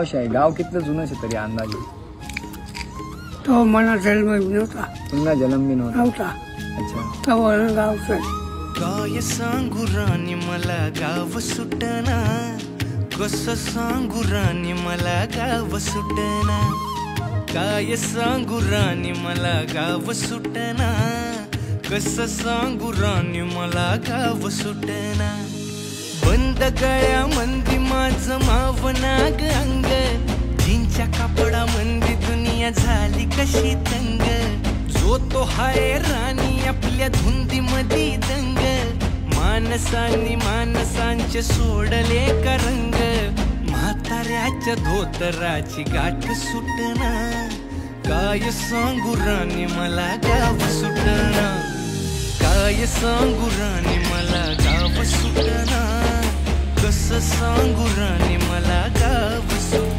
आहे गाव कितलं जुनं आहे तरी अंदाजे? तो मला जन्म नव्हता, पुन्हा जन्म बी नव्हता. अच्छा. तो गावचा काय सांगू राणी मला गाव सुटना, कसं सांगू राणी मला गाव सुटना. काय सांगू राणी मला गाव सुटना, कसं सांगू राणी मला गाव सुटना. बंद गळ्या मंदी माझं मावनाग अंग, जीनच्या कापडा मंदी दुनिया झाली कशी तंग. जो तो हाय राणी आपल्या धुंदी मधी दंग, माणसांनी माणसांचे सोडले का रंग. म्हाताऱ्याच्या धोतराची गाठ सुटना, काय सांगू राणी मला गाव सुटना. काय सांगू राणी मला गाव सुटना, कसं सांगू राणी मला गाव सुटना.